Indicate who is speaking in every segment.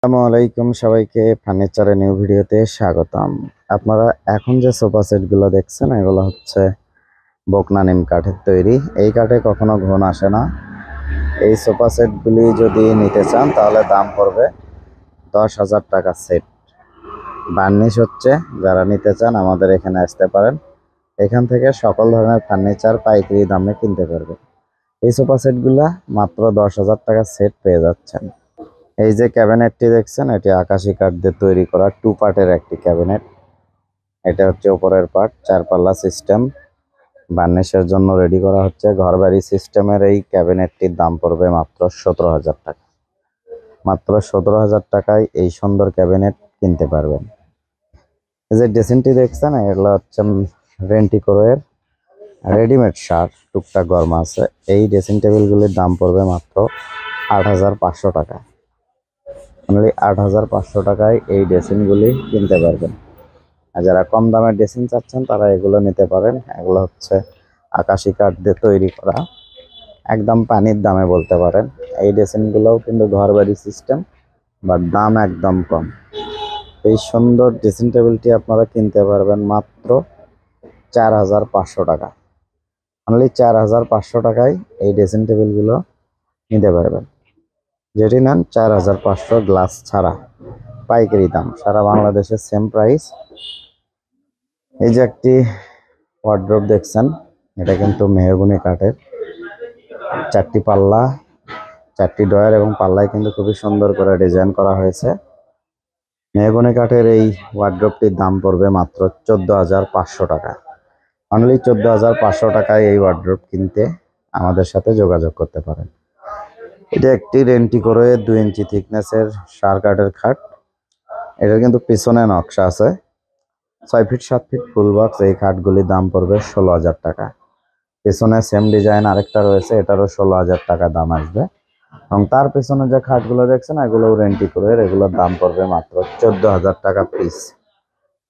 Speaker 1: আসসালামু আলাইকুম সবাইকে ফার্নিচারের নিউ ভিডিওতে স্বাগতম। আপনারা এখন যে সোফা সেটগুলো দেখছেন এগুলো হচ্ছে বকনা নিম কাঠের তৈরি। এই কাঠে কখনো ঘন আসে না। এই সোফা সেটগুলি যদি নিতে চান তাহলে দাম পড়বে 10,000 টাকা সেট। বার্নিশ হচ্ছে, যারা নিতে চান আমাদের এখানে আসতে পারেন। এখান থেকে সকল ধরনের ফার্নিচার পাইকারি দামে কিনতে পারবেন। এই সোফা সেটগুলা মাত্র 10,000 টাকা সেট পেয়ে যাচ্ছেন। এই যে ক্যাবিনেটটি দেখছেন, এটি আকাশি কাঠ দিয়ে তৈরি করা 2 পার্টের একটি ক্যাবিনেট। এটা হচ্ছে উপরের পার্ট, 4 পাল্লা সিস্টেম, বার্নিশের জন্য রেডি করা হচ্ছে। ঘরবাড়ি সিস্টেমের এই ক্যাবিনেটটির দাম পড়বে মাত্র 17,000 টাকা। মাত্র 17,000 টাকায় এই সুন্দর ক্যাবিনেট কিনতে পারবেন। এই যে ড্রেসিংটি দেখছেন, এগুলো হচ্ছে রেন্টিকোরের রেডিমেড শার্ট, টুকটাক গরমা আছে। এই ড্রেসিং টেবিলগুলির দাম পড়বে মাত্র 8,500 টাকা। অনলি 8,500 টাকায় এই ড্রেসিংগুলি কিনতে পারবেন। আর যারা কম দামের ড্রেসিং চাচ্ছেন তারা এগুলো নিতে পারেন। এগুলো হচ্ছে আকাশি কাঠ দিয়ে তৈরি করা, একদম পানির দামে বলতে পারেন। এই ড্রেসিংগুলোও কিন্তু ঘর বাড়ি সিস্টেম, বাট দাম একদম কম। এই সুন্দর ড্রেসিং টেবিলটি আপনারা কিনতে পারবেন মাত্র 4,500 টাকা। অনলি 4,500 টাকায় এই ড্রেসিং টেবিলগুলো নিতে পারবেন। যেটি নেন 4,500 গ্লাস ছাড়া, পাইকারি দাম, সারা বাংলাদেশের সেম প্রাইস। এই যে একটি ওয়ার্ড্রোব দেখছেন, এটা কিন্তু মেহগনি কাঠের, 4টি পাল্লা, 4টি ডয়ার এবং পাল্লায় কিন্তু খুবই সুন্দর করে ডিজাইন করা হয়েছে। মেহগনি কাঠের এই ওয়ার্ড্রোবটির দাম পড়বে মাত্র 14,500 টাকা। অনলি 14,500 টাকায় এই ওয়ার্ড্রোব কিনতে আমাদের সাথে যোগাযোগ করতে পারেন। এটা একটি রেন্টিকোরে 2 ইঞ্চি থিকনেসের সার কাঠের খাট। এটার কিন্তু পিছনে নকশা আছে। 6 ফিট 7 ফিট ফুল বক্স এই খাটগুলির দাম পড়বে 16,000 টাকা। পেছনে সেম ডিজাইন আরেকটা রয়েছে, এটারও 16,000 টাকা দাম আসবে। এবং তার পেছনে যে খাটগুলো দেখছেন এগুলো রেন্টিকোরের, এগুলোর দাম পড়বে মাত্র 14,000 টাকা পিস।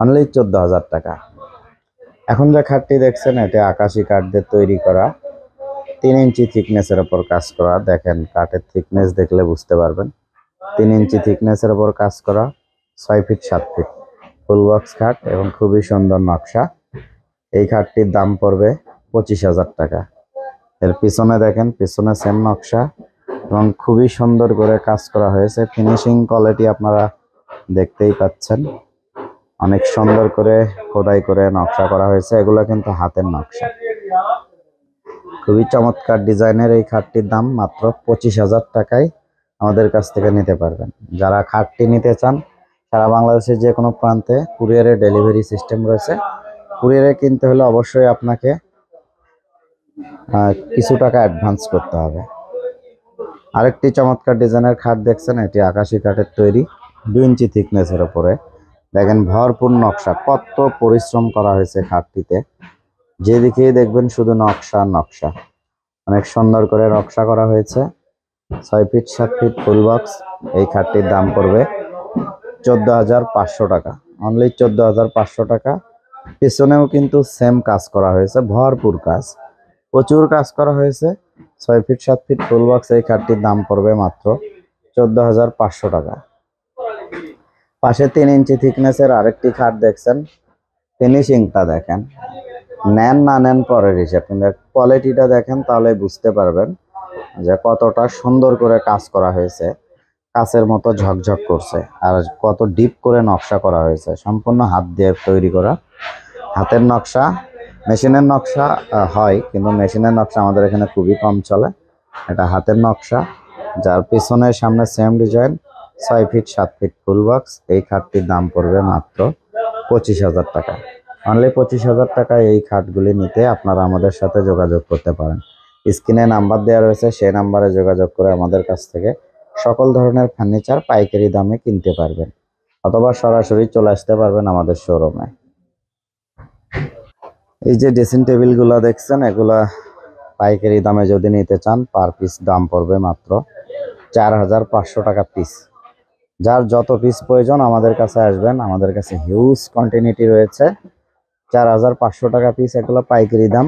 Speaker 1: অনলি 14,000 টাকা। এখন যে খাটটি দেখছেন এটা আকাশি কাঠ দিয়ে তৈরি করা, 3 ইঞ্চি থিকনেসের ওপর কাজ করা। দেখেন কাঠের থিকনেস দেখলে বুঝতে পারবেন। 3 ইঞ্চি থিকনেসের ওপর কাজ করা, 6 ফিট 7 ফিট ফুল বক্স খাট এবং খুবই সুন্দর নকশা। এই খাটটির দাম পড়বে 25,000 টাকা। এর পিছনে দেখেন, পিছনে সেম নকশা এবং খুবই সুন্দর করে কাজ করা হয়েছে। ফিনিশিং কোয়ালিটি আপনারা দেখতেই পাচ্ছেন, অনেক সুন্দর করে খোদাই করে নকশা করা হয়েছে। এগুলো কিন্তু হাতের নকশা। খুবই চমৎকার ডিজাইনের এই খাটটির দাম মাত্র 25,000 টাকায় আমাদের কাছ থেকে নিতে পারবেন। যারা খাটটি নিতে চান, সারা বাংলাদেশের যে কোনো প্রান্তে কুরিয়ারে ডেলিভারি সিস্টেম রয়েছে। কুরিয়ারে কিনতে হলে অবশ্যই আপনাকে কিছু টাকা অ্যাডভান্স করতে হবে। আরেকটি চমৎকার ডিজাইনের খাট দেখছেন, এটি আকাশি কাঠের তৈরি, 2 ইঞ্চি থিকনেসের ওপরে। দেখেন ভরপুর নকশা, কত পরিশ্রম করা হয়েছে খাটটিতে। যেদিকেই দেখবেন শুধু নকশা নকশা, অনেক সুন্দর করে নকশা করা হয়েছে। 6 ফিট 7 ফিট ফুল বক্স এই খাটটির দাম পড়বে 14,500 টাকা। অনলি 14,500 টাকা। পিছনেও কিন্তু সেম কাজ করা হয়েছে, ভরপুর কাজ, প্রচুর কাজ করা হয়েছে। 6 ফিট 7 ফিট ফুল বক্স এই খাটটির দাম পড়বে মাত্র 14,500 টাকা। পাশে 3 ইঞ্চি থিকনেসের আরেকটি খাট দেখছেন, ফিনিশিংটা দেখেন, নেন না নেন পরের হিসাব, কিন্তু কোয়ালিটিটা দেখেন তাহলে বুঝতে পারবেন যে কতটা সুন্দর করে কাজ করা হয়েছে। কাচের মতো ঝকঝক করছে, আর কত ডিপ করে নকশা করা হয়েছে। সম্পূর্ণ হাত দিয়ে তৈরি করা, হাতের নকশা। মেশিনের নকশা হয়, কিন্তু মেশিনের নকশা আমাদের এখানে খুবই কম চলে। এটা হাতের নকশা, যার পিছনে সামনে same design, 6 feet 7 feet full box এই খাটটির দাম পড়বে মাত্র 25,000 টাকা। অনলি 25,000 টাকায় এই খাটগুলি নিতে আপনারা আমাদের সাথে যোগাযোগ করতে পারেন। স্ক্রিনে নাম্বার দেওয়া রয়েছে, সেই নাম্বারে যোগাযোগ করে আমাদের কাছ থেকে সকল ধরনের ফার্নিচার পাইকারি দামে কিনতে পারবেন, অথবা সরাসরি চলে আসতে পারবেন আমাদের শোরুমে। এই যে ড্রেসিং টেবিলগুলো দেখছেন, এগুলা পাইকারি দামে যদি নিতে চান পার পিস দাম পড়বে মাত্র 4,500 টাকা পিস। যার যত পিস প্রয়োজন আমাদের কাছে আসবেন, আমাদের কাছে হিউজ কোয়ান্টিটি রয়েছে। 4,500 টাকা পিস, এগুলো পাইকারি দাম,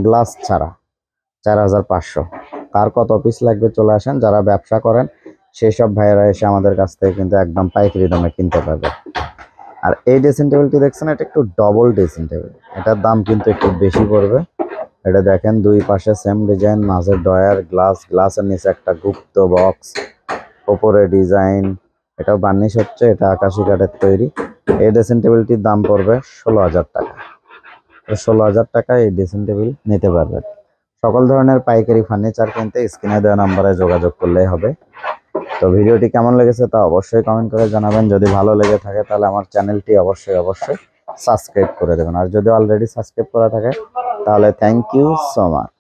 Speaker 1: গ্লাস ছাড়া 4,500। কার কত পিস লাগবে চলে আসেন। যারা ব্যবসা করেন সেই সব ভাইয়েরা এসে আমাদের কাছ থেকে কিন্তু একদম পাইকারি দামে কিনতে পারবে। আর এই ড্রেসিং টেবিলটি দেখছেন, এটা একটু ডবল ড্রেসিং টেবিল, এটার দাম কিন্তু একটু বেশি পড়বে। এটা দেখেন দুই পাশে সেম ডিজাইন, মাঝে ডয়ার, গ্লাসের নিচে একটা গুপ্ত বক্স, ওপরে ডিজাইন, এটা বার্নিশ হচ্ছে, এটা আকাশি কাঠের তৈরি। এই ড্রেসিং টেবিলটির দাম পড়বে 16,000 টাকা। 16,000 টাকায় এই ড্রেসিং টেবিল নিতে পারবেন। সকল ধরনের পাইকারি ফার্নিচার কিনতে স্ক্রিনে দেওয়া নাম্বারে যোগাযোগ করলেই হবে। তো ভিডিওটি কেমন লেগেছে তা অবশ্যই কমেন্ট করে জানাবেন। যদি ভালো লেগে থাকে তাহলে আমার চ্যানেলটি অবশ্যই সাবস্ক্রাইব করে দেবেন। আর যদি অলরেডি সাবস্ক্রাইব করা থাকে তাহলে থ্যাংক ইউ সো মাচ।